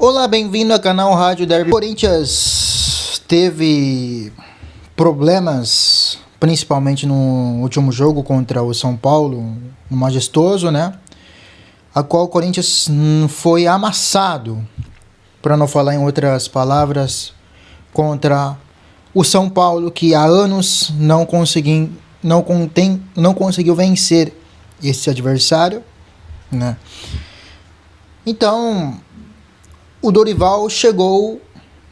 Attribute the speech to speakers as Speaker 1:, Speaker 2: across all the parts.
Speaker 1: Olá, bem-vindo ao canal Rádio Derby. O Corinthians teve problemas, principalmente no último jogo contra o São Paulo, no Majestoso, né? A qual o Corinthians foi amassado, para não falar em outras palavras, contra o São Paulo, que há anos não conseguiu vencer esse adversário, né? Então, o Dorival chegou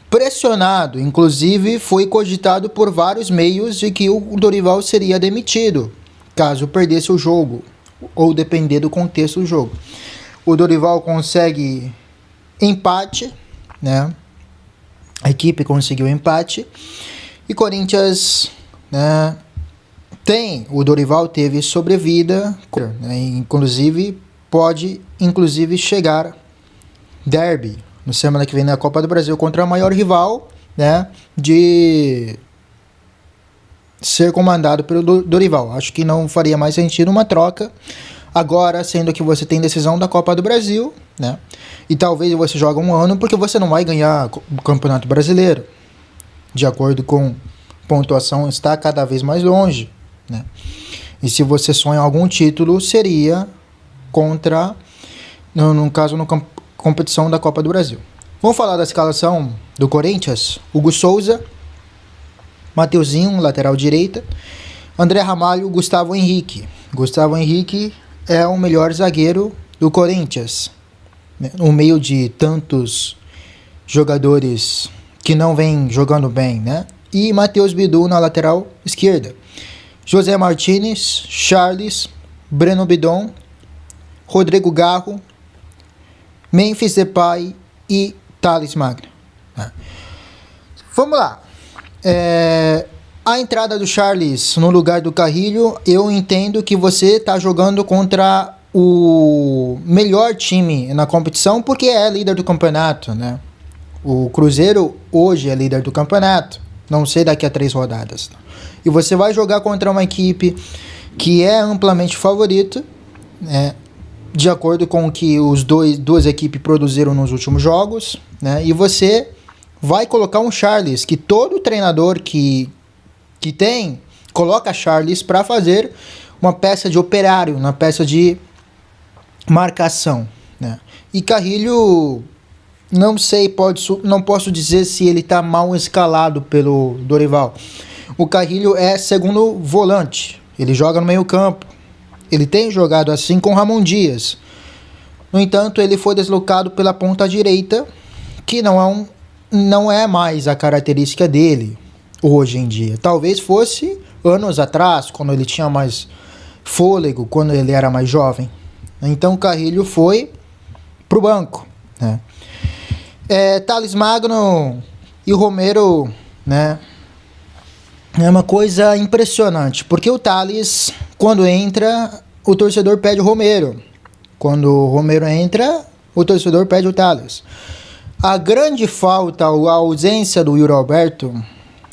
Speaker 1: pressionado, inclusive foi cogitado por vários meios de que o Dorival seria demitido caso perdesse o jogo, ou depender do contexto do jogo. O Dorival consegue empate, né? A equipe conseguiu empate e Corinthians, né, o Dorival teve sobrevida, né, inclusive pode chegar derby no semana que vem na Copa do Brasil contra a maior rival, né, de ser comandado pelo Dorival. Acho que não faria mais sentido uma troca agora, sendo que você tem decisão da Copa do Brasil, né, e talvez você jogue um ano porque você não vai ganhar o Campeonato Brasileiro, de acordo com pontuação, está cada vez mais longe, né, e se você sonha algum título, seria contra, no caso, competição da Copa do Brasil. Vamos falar da escalação do Corinthians. Hugo Souza, Mateuzinho, lateral direita, André Ramalho, Gustavo Henrique. Gustavo Henrique é o melhor zagueiro do Corinthians, né? No meio de tantos jogadores que não vêm jogando bem, né? E Matheus Bidu na lateral esquerda. José Martinez, Charles, Breno Bidon, Rodrigo Garro, Memphis Depay e Thales Magno. Vamos lá. A entrada do Charles no lugar do Carrilho, eu entendo que você está jogando contra o melhor time na competição, porque é líder do campeonato, né? O Cruzeiro hoje é líder do campeonato, não sei daqui a 3 rodadas. E você vai jogar contra uma equipe que é amplamente favorita, né, de acordo com o que duas equipes produziram nos últimos jogos, né? E você vai colocar um Charles, que todo treinador que tem, coloca Charles para fazer uma peça de operário, uma peça de marcação, né? E Carrilho, não sei, não posso dizer se ele está mal escalado pelo Dorival. O Carrilho é segundo volante, ele joga no meio campo. Ele tem jogado assim com Ramon Dias. No entanto, ele foi deslocado pela ponta direita, que não é mais a característica dele hoje em dia. Talvez fosse anos atrás, quando ele tinha mais fôlego, quando ele era mais jovem. Então, o Carrilho foi pro banco, né? Thales Magno e Romero, né? É uma coisa impressionante, porque o Thales, quando entra, o torcedor pede o Romero. Quando o Romero entra, o torcedor pede o Thales. A grande falta, a ausência do Yuri Alberto,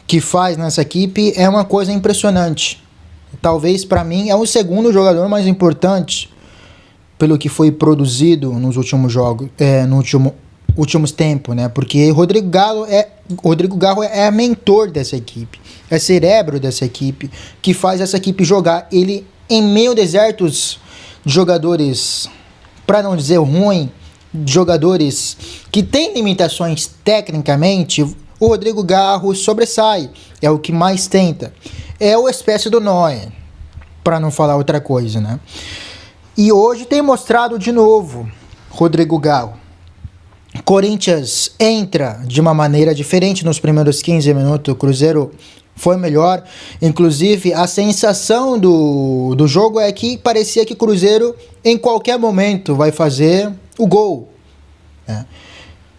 Speaker 1: que faz nessa equipe, é uma coisa impressionante. Talvez, para mim, é o segundo jogador mais importante pelo que foi produzido nos últimos jogos, últimos tempos, né? Porque Rodrigo Garro é mentor dessa equipe, é cerebro dessa equipe, que faz essa equipe jogar. Ele, em meio a desertos de jogadores, para não dizer ruim, jogadores que têm limitações tecnicamente, o Rodrigo Garro sobressai, é o que mais tenta. É uma espécie do Neuer, para não falar outra coisa, né? E hoje tem mostrado de novo Rodrigo Garro. Corinthians entra de uma maneira diferente nos primeiros 15 minutos. O Cruzeiro foi melhor. Inclusive, a sensação do jogo é que parecia que o Cruzeiro em qualquer momento vai fazer o gol, né?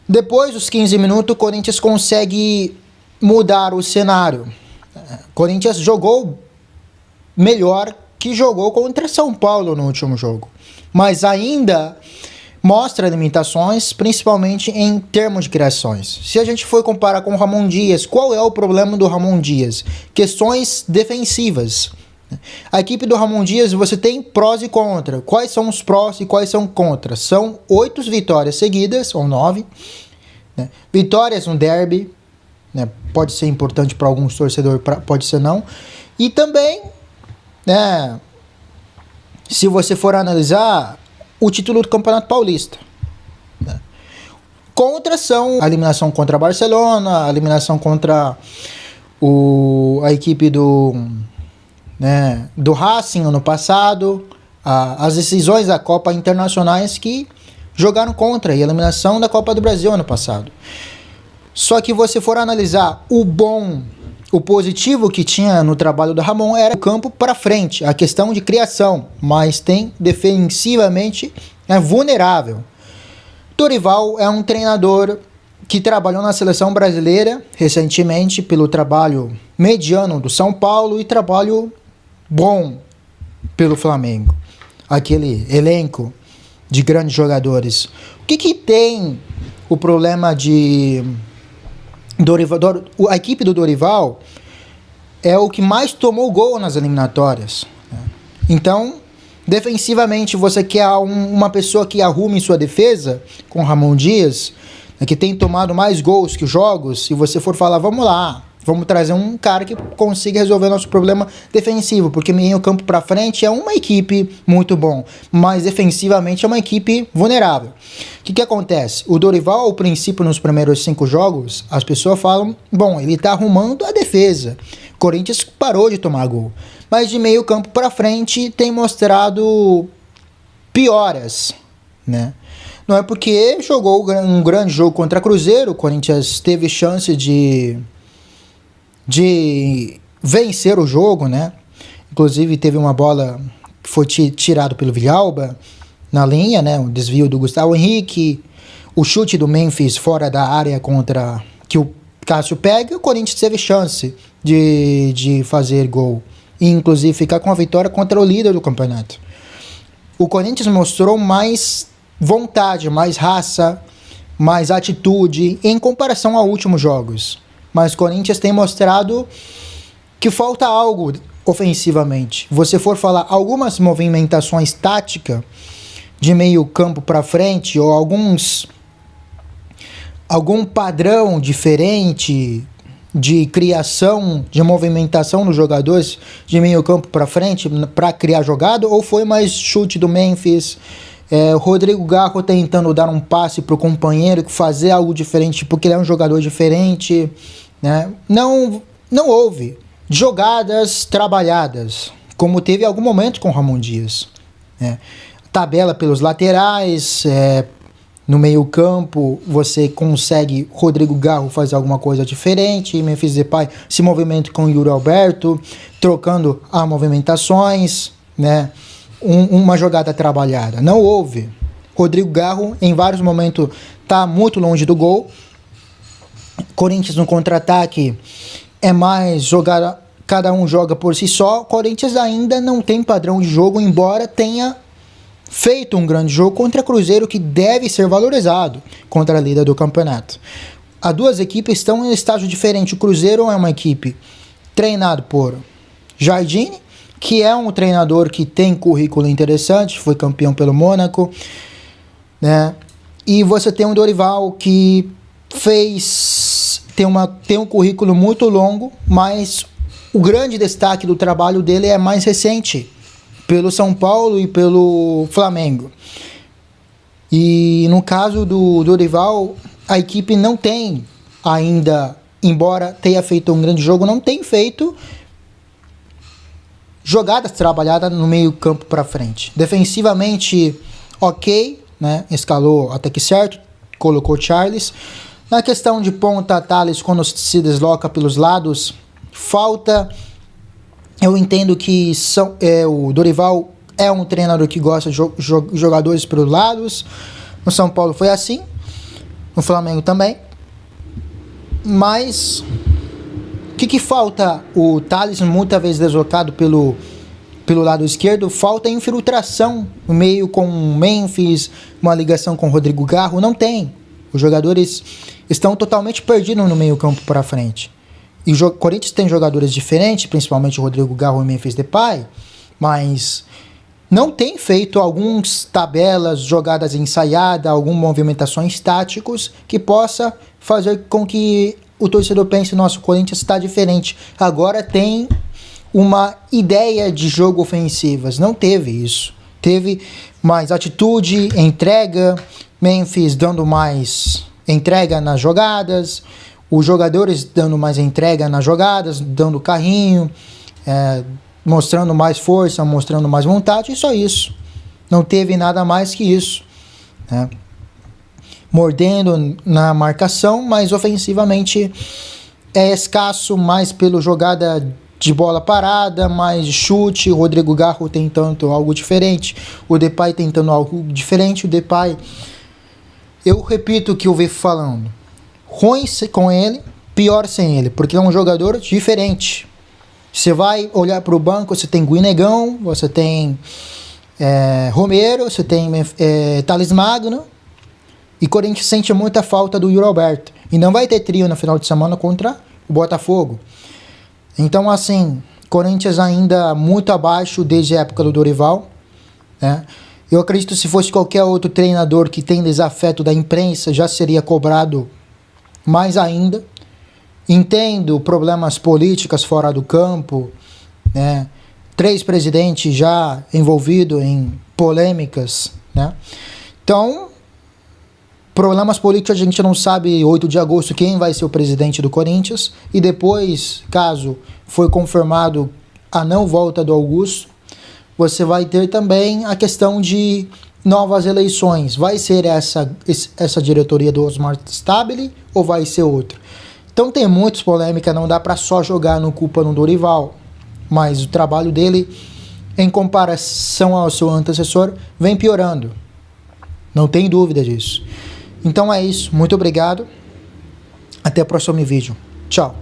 Speaker 1: Depois dos 15 minutos, o Corinthians consegue mudar o cenário. O Corinthians jogou melhor que jogou contra São Paulo no último jogo, mas ainda mostra limitações, principalmente em termos de criações. Se a gente for comparar com o Ramon Dias, qual é o problema do Ramon Dias? Questões defensivas. A equipe do Ramon Dias, você tem prós e contras. Quais são os prós e quais são contras? São 8 vitórias seguidas, ou 9, né? Vitórias no derby, né? Pode ser importante para alguns torcedores, pode ser não. E também, né, se você for analisar o título do Campeonato Paulista, né? Contra são a eliminação contra a Barcelona, a eliminação contra a equipe do Racing ano passado, as decisões da Copa Internacionais que jogaram contra, e a eliminação da Copa do Brasil ano passado. Só que você for analisar o positivo que tinha no trabalho do Ramon era o campo para frente, a questão de criação, mas tem defensivamente vulnerável. Dorival é um treinador que trabalhou na seleção brasileira recentemente pelo trabalho mediano do São Paulo e trabalho bom pelo Flamengo. Aquele elenco de grandes jogadores. O que tem o problema de Dorival? A equipe do Dorival é o que mais tomou gol nas eliminatórias. Então, defensivamente, você quer uma pessoa que arrume sua defesa com Ramon Dias, que tem tomado mais gols que jogos. Se você for falar, vamos lá, vamos trazer um cara que consiga resolver nosso problema defensivo, porque meio campo para frente é uma equipe muito bom, mas defensivamente é uma equipe vulnerável. O que acontece? O Dorival, ao princípio, nos primeiros 5 jogos, as pessoas falam, bom, ele tá arrumando a defesa. O Corinthians parou de tomar gol, mas de meio campo para frente tem mostrado pioras, né? Não é porque jogou um grande jogo contra Cruzeiro, o Corinthians teve chance de vencer o jogo, né? Inclusive teve uma bola que foi tirada pelo Villalba na linha, né? Um desvio do Gustavo Henrique, o chute do Memphis fora da área contra que o Cássio pega, e o Corinthians teve chance de fazer gol e inclusive ficar com a vitória contra o líder do campeonato. O Corinthians mostrou mais vontade, mais raça, mais atitude em comparação aos últimos jogos. Mas o Corinthians tem mostrado que falta algo ofensivamente. Você for falar algumas movimentações táticas de meio campo para frente ou algum padrão diferente de criação, de movimentação dos jogadores de meio campo para frente para criar jogada, ou foi mais chute do Memphis, o Rodrigo Garro tentando dar um passe para o companheiro, fazer algo diferente porque ele é um jogador diferente, né? Não houve jogadas trabalhadas como teve em algum momento com o Ramon Dias, né? Tabela pelos laterais, no meio campo você consegue Rodrigo Garro fazer alguma coisa diferente, Memphis Depay se movimenta com o Yuri Alberto, trocando as movimentações, né? Uma jogada trabalhada. Não houve. Rodrigo Garro em vários momentos está muito longe do gol. Corinthians no contra-ataque é mais jogar, cada um joga por si só. Corinthians ainda não tem padrão de jogo, embora tenha feito um grande jogo contra Cruzeiro, que deve ser valorizado contra a líder do campeonato. As duas equipes estão em estágio diferente. O Cruzeiro é uma equipe treinada por Jardine, que é um treinador que tem currículo interessante, foi campeão pelo Mônaco, né? E você tem um Dorival que tem um currículo muito longo, mas o grande destaque do trabalho dele é mais recente, pelo São Paulo e pelo Flamengo. E no caso do Dorival, a equipe não tem ainda, embora tenha feito um grande jogo, não tem feito jogadas trabalhadas no meio campo para frente. Defensivamente, ok, né? Escalou até que certo, colocou Charles. Na questão de ponta, Thales, quando se desloca pelos lados, falta. Eu entendo que o Dorival é um treinador que gosta de jogadores pelos lados. No São Paulo foi assim, no Flamengo também. Mas o que falta? O Thales, muitas vezes deslocado pelo lado esquerdo, falta infiltração no meio com o Memphis, uma ligação com o Rodrigo Garro. Não tem. Os jogadores estão totalmente perdidos no meio campo para frente. E o Corinthians tem jogadores diferentes, principalmente o Rodrigo Garro e o Memphis Depay, mas não tem feito algumas tabelas, jogadas ensaiadas, algumas movimentações táticos que possa fazer com que o torcedor pense, nossa, o Corinthians está diferente. Agora tem uma ideia de jogo ofensivas. Não teve isso. Teve mais atitude, entrega, Memphis dando mais entrega nas jogadas, os jogadores dando mais entrega nas jogadas, dando carrinho, mostrando mais força, mostrando mais vontade, e só isso. Não teve nada mais que isso, né? Mordendo na marcação, mas ofensivamente é escasso, mais pela jogada de bola parada, mais chute, o Rodrigo Garro tentando algo diferente, o Depay tentando algo diferente, o Depay, eu repito o que eu venho falando, ruim com ele, pior sem ele, porque é um jogador diferente. Você vai olhar para o banco, você tem Guinegão, você tem Romero, você tem Thales Magno, e Corinthians sente muita falta do Yuri Alberto, e não vai ter trio no final de semana contra o Botafogo. Então, assim, Corinthians ainda muito abaixo desde a época do Dorival, né? Eu acredito que se fosse qualquer outro treinador que tem desafeto da imprensa, já seria cobrado mais ainda. Entendo problemas políticos fora do campo, né? 3 presidentes já envolvidos em polêmicas, né? Então, problemas políticos, a gente não sabe 8 de agosto quem vai ser o presidente do Corinthians, e depois, caso foi confirmado a não volta do Augusto, você vai ter também a questão de novas eleições. Vai ser essa diretoria do Osmar Stabile ou vai ser outra? Então tem muitas polêmicas, não dá para só jogar no culpa no Dorival, mas o trabalho dele, em comparação ao seu antecessor, vem piorando. Não tem dúvida disso. Então é isso, muito obrigado, até o próximo vídeo, tchau.